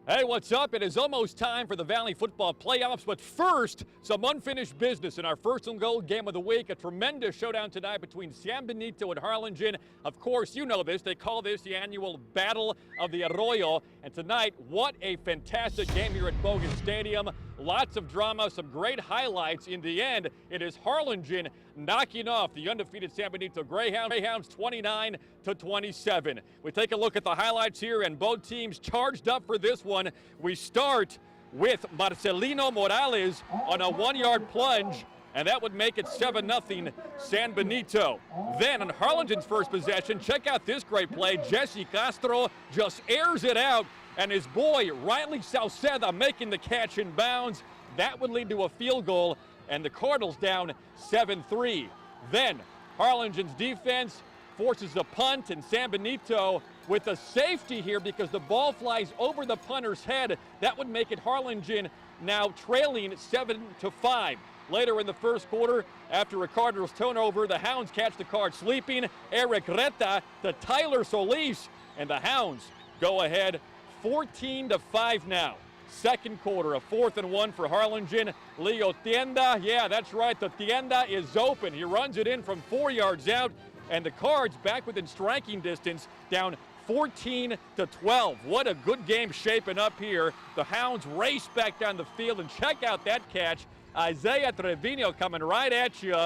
Hey, what's up? It is almost time for the Valley Football Playoffs, but first, some unfinished business in our first and goal game of the week. A tremendous showdown tonight between San Benito and Harlingen. Of course, you know this. They call this the annual Battle of the Arroyo. And tonight, what a fantastic game here at Bogan Stadium. Lots of drama, some great highlights. In the end, it is Harlingen knocking off the undefeated San Benito Greyhounds 29-27. We take a look at the highlights here, and both teams charged up for this one. We start with Marcelino Morales on a 1-yard plunge, and that would make it 7-0 San Benito. Then on Harlingen's first possession, check out this great play. Jesse Castro just airs it out, and his boy Riley Sauceda making the catch in bounds. That would lead to a field goal, and the Cardinals down 7-3. Then Harlingen's defense forces a punt, and San Benito with a safety here because the ball flies over the punter's head. That would make it Harlingen now trailing 7-5. Later in the first quarter, after a Cardinals turnover, the Hounds catch the card sleeping. Eric Reta to Tyler Solis, and the Hounds go ahead 14-5 now. Second quarter, a 4th and 1 for Harlingen. Leo Tienda, yeah, that's right, the Tienda is open. He runs it in from 4 yards out, and the Cards back within striking distance, down 14-12. What a good game shaping up here. The Hounds race back down the field, and check out that catch. Isaiah Trevino coming right at you,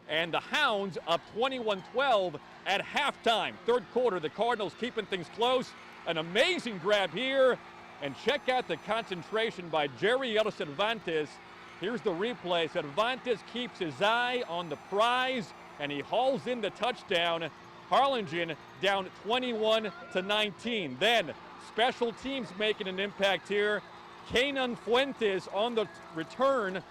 and the Hounds up 21-12 at halftime. Third quarter, the Cardinals keeping things close. An amazing grab here, and check out the concentration by Jerriel Cervantes. Here's the replay. Cervantes keeps his eye on the prize, and he hauls in the touchdown. Harlingen down 21-19. Then special teams making an impact here. Kenan Fuentes on the return,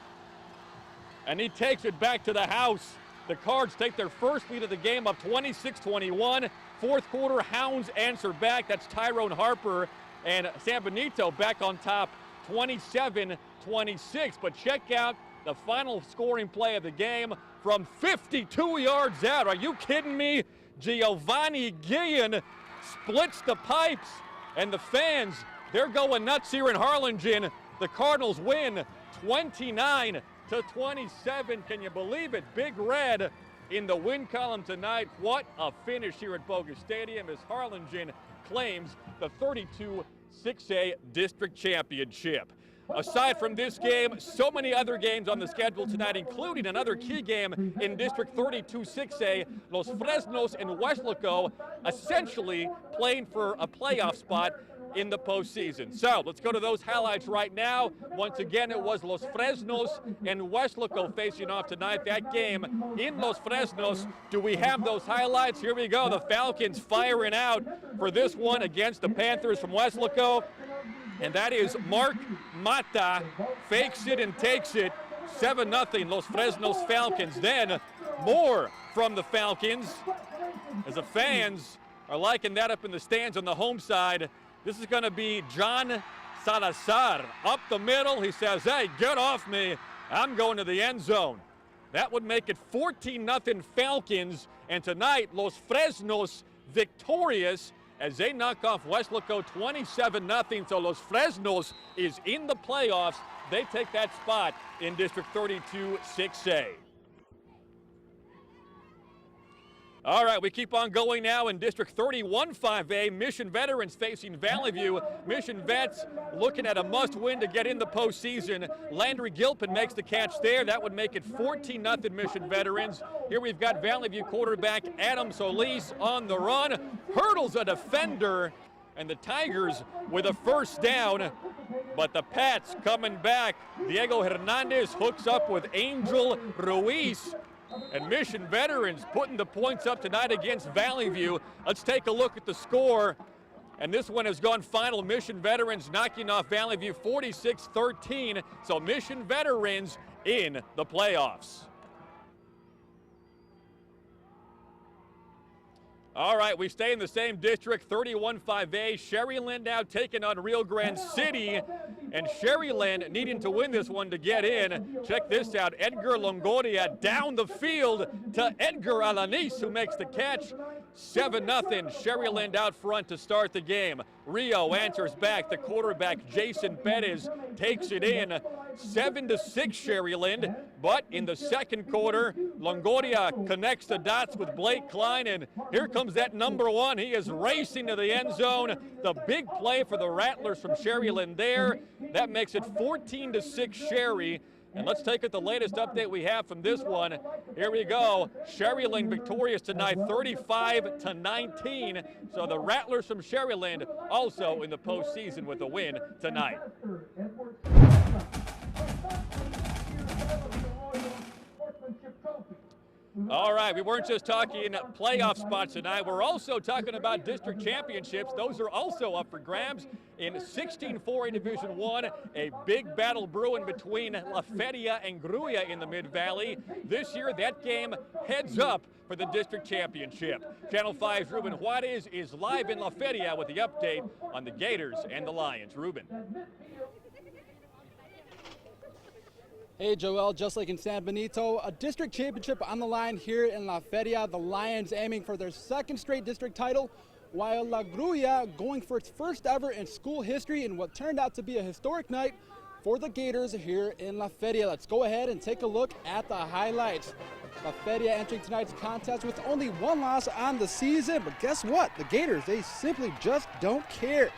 and he takes it back to the house. The Cards take their first lead of the game up 26-21. Fourth quarter, Hounds answer back. That's Tyrone Harper, and San Benito back on top 27-26. But check out the final scoring play of the game from 52 yards out. Are you kidding me? Giovanni Guillen splits the pipes, and the fans, they're going nuts here in Harlingen. The Cardinals win 29-27. Can you believe it? Big Red in the win column tonight. What a finish here at Bogan Stadium as Harlingen claims the 32-6A district championship. Aside from this game, so many other games on the schedule tonight, including another key game in District 32-6A, Los Fresnos and Weslaco, essentially playing for a playoff spot in the postseason. So let's go to those highlights right now. Once again, it was Los Fresnos and Weslaco facing off tonight. That game in Los Fresnos. Do we have those highlights? Here we go. The Falcons firing out for this one against the Panthers from Weslaco. And that is Mark Mata, fakes it and takes it, 7-0 Los Fresnos Falcons. Then more from the Falcons as the fans are liking that up in the stands on the home side. This is going to be John Salazar up the middle. He says, hey, get off me. I'm going to the end zone. That would make it 14-0 Falcons. And tonight, Los Fresnos victorious as they knock off Weslaco 27-0. So Los Fresnos is in the playoffs. They take that spot in District 32-6A. All right, we keep on going now in District 31-5A. Mission Veterans facing Valley View. Mission Vets looking at a must-win to get in the postseason. Landry Gilpin makes the catch there. That would make it 14-0 Mission Veterans. Here we've got Valley View quarterback Adam Solis on the run. Hurdles a defender, and the Tigers with a first down. But the Pats coming back. Diego Hernandez hooks up with Angel Ruiz. And Mission Veterans putting the points up tonight against Valley View. Let's take a look at the score. And this one has gone final. Mission Veterans knocking off Valley View 46-13. So Mission Veterans in the playoffs. All right, we stay in the same district, 31-5A. Sherryland now taking on Rio Grande City. And Sherryland needing to win this one to get in. Check this out. Edgar Longoria down the field to Edgar Alanis, who makes the catch. 7-0, Sherryland out front to start the game. Rio answers back. The quarterback, Jason Perez, takes it in. 7-6 Sherryland, but in the second quarter, Longoria connects the dots with Blake Klein, and here comes that number one. He is racing to the end zone. The big play for the Rattlers from Sherryland there. That makes it 14-6 Sherry. And let's take it the latest update we have from this one. Here we go. Sherryland victorious tonight, 35-19. So the Rattlers from Sherryland also in the postseason with a win tonight. All right, we weren't just talking playoff spots tonight. We're also talking about district championships. Those are also up for grabs in 16-4 Division 1. A big battle brewing between La Feria and Gruya in the Mid-Valley. This year, that game heads up for the district championship. Channel 5's Ruben Juarez is live in La Feria with the update on the Gators and the Lions. Ruben. Hey Joel, just like in San Benito, a district championship on the line here in La Feria. The Lions aiming for their second straight district title, while La Gruya going for its first ever in school history in what turned out to be a historic night for the Gators here in La Feria. Let's go ahead and take a look at the highlights. La Feria entering tonight's contest with only one loss on the season, but guess what? The Gators, they simply just don't care.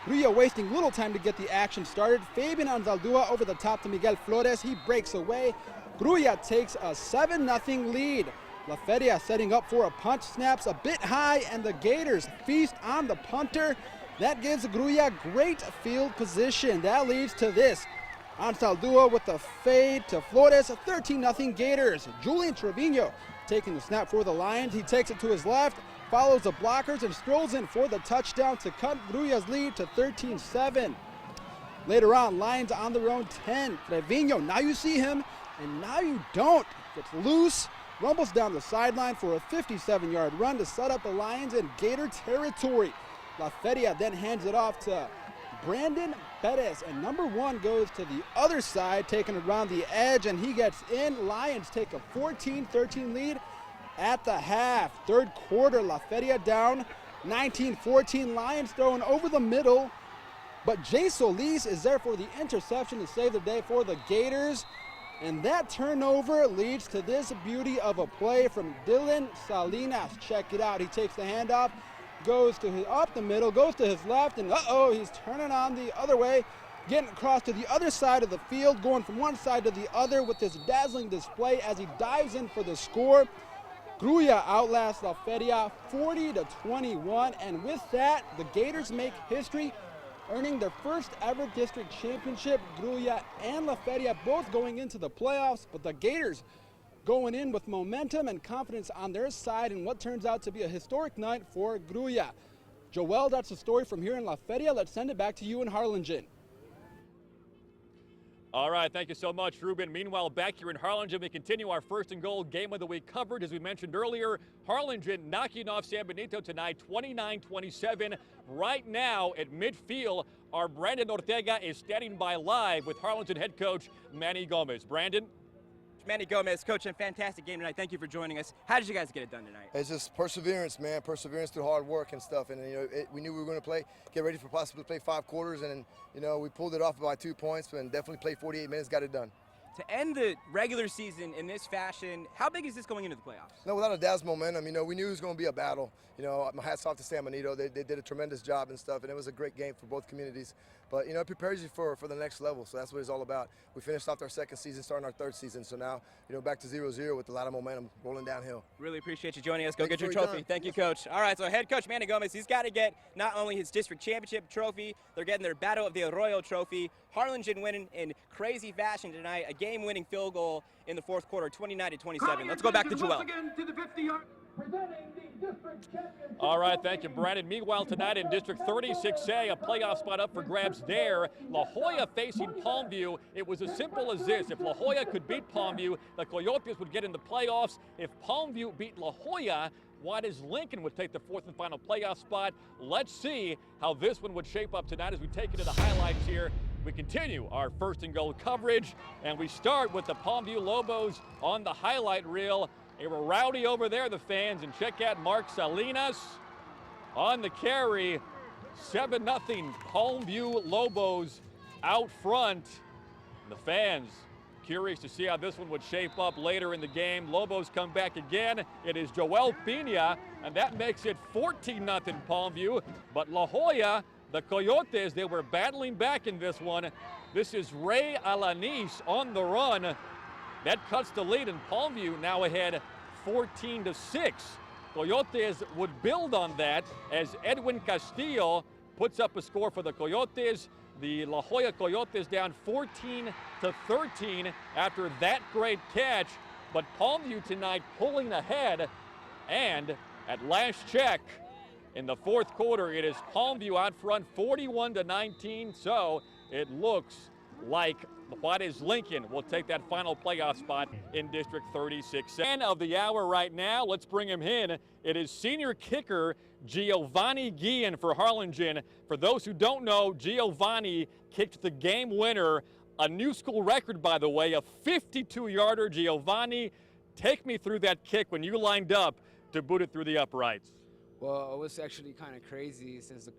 Gruya wasting little time to get the action started. Fabian Anzaldúa over the top to Miguel Flores. He breaks away. Gruya takes a 7-0 lead. La Feria setting up for a punch, snaps a bit high, and the Gators feast on the punter. That gives Gruya great field position. That leads to this. Anzaldúa with the fade to Flores, 13-0 Gators. Julian Trevino taking the snap for the Lions. He takes it to his left, follows the blockers and strolls in for the touchdown to cut Gruya's lead to 13-7. Later on, Lions on their own 10. Trevino, now you see him, and now you don't. Gets loose, rumbles down the sideline for a 57-yard run to set up the Lions in Gator territory. La Feria then hands it off to Brandon Perez, and number one goes to the other side, taking around the edge, and he gets in. Lions take a 14-13 lead at the half. Third quarter, La Feria down 19-14. Lions throwing over the middle, but Jay Solis is there for the interception to save the day for the Gators. And that turnover leads to this beauty of a play from Dylan Salinas. Check it out. He takes the handoff, goes to his up the middle, goes to his left, and he's turning on the other way, getting across to the other side of the field, going from one side to the other with this dazzling display as he dives in for the score. Gruya outlasts La Feria 40-21, and with that, the Gators make history, earning their first ever district championship. Gruya and La Feria both going into the playoffs, but the Gators going in with momentum and confidence on their side in what turns out to be a historic night for Gruya. Joel, that's the story from here in La Feria. Let's send it back to you in Harlingen. All right, thank you so much, Ruben. Meanwhile, back here in Harlingen, we continue our first and goal game of the week coverage. As we mentioned earlier, Harlingen knocking off San Benito tonight, 29-27. Right now at midfield, our Brandon Ortega is standing by live with Harlingen head coach Manny Gomez. Brandon? Manny Gomez, coach, a fantastic game tonight. Thank you for joining us. How did you guys get it done tonight? It's just perseverance, man. Perseverance through hard work and stuff. And we knew we were going to get ready for possibly play 5 quarters, and we pulled it off by 2 points, and definitely played 48 minutes, got it done. To end the regular season in this fashion, how big is this going into the playoffs? No, without a doubt, momentum. We knew it was going to be a battle. My hats off to San Benito. They did a tremendous job and stuff, and it was a great game for both communities. But it prepares you for the next level. So that's what it's all about. We finished off our second season, starting our third season. So now, back to 0-0 with a lot of momentum rolling downhill. Really appreciate you joining us. Go get your trophy. Thank you, coach. All right, so head coach Manny Gomez, he's got to get not only his district championship trophy, they're getting their Battle of the Arroyo trophy. Harlingen winning in crazy fashion tonight, a game-winning field goal in the fourth quarter, 29-27. Let's go back to Joel. All right, thank you, Brandon. Meanwhile, tonight in District 36A, a playoff spot up for grabs there. La Jolla facing Palmview. It was as simple as this. If La Jolla could beat Palmview, the Coyotes would get in the playoffs. If Palmview beat La Jolla, Juarez Lincoln would take the fourth and final playoff spot. Let's see how this one would shape up tonight as we take it to the highlights here. We continue our first and goal coverage, and we start with the Palmview Lobos on the highlight reel. They were rowdy over there, the fans, and check out Mark Salinas on the carry. 7-0 Palmview Lobos out front. The fans curious to see how this one would shape up later in the game. Lobos come back again. It is Joel Pina, and that makes it 14-0 Palmview. But La Jolla, the Coyotes, they were battling back in this one. This is Ray Alanis on the run. That cuts the lead, and Palmview now ahead 14-6. Coyotes would build on that as Edwin Castillo puts up a score for the Coyotes. The La Jolla Coyotes down 14-13 after that great catch. But Palmview tonight pulling ahead, and at last check in the fourth quarter, it is Palmview out front 41-19. So it looks like Juarez Lincoln will take that final playoff spot in District 36. Man of the hour right now, let's bring him in. It is senior kicker Giovanni Guillen for Harlingen. For those who don't know, Giovanni kicked the game winner, a new school record, by the way, a 52-yarder. Giovanni, take me through that kick when you lined up to boot it through the uprights. Well, it was actually kind of crazy since the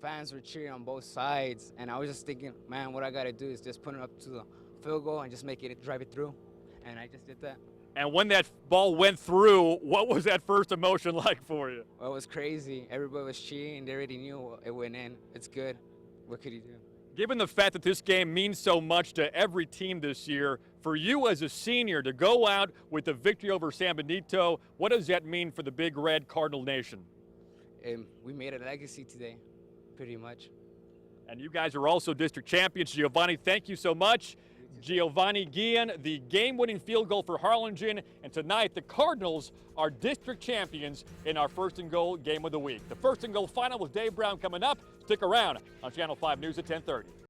fans were cheering on both sides, and I was just thinking, man, what I got to do is just put it up to the field goal and just drive it through, and I just did that. And when that ball went through, what was that first emotion like for you? Well, it was crazy. Everybody was cheering. They already knew it went in. It's good. What could you do? Given the fact that this game means so much to every team this year, for you as a senior to go out with the victory over San Benito, what does that mean for the Big Red Cardinal Nation? We made a legacy today, pretty much. And you guys are also district champions. Giovanni, thank you so much. Giovanni Guillen, the game-winning field goal for Harlingen. And tonight, the Cardinals are district champions in our First and Goal game of the week. The First and Goal final with Dave Brown coming up. Stick around on Channel 5 News at 10:30.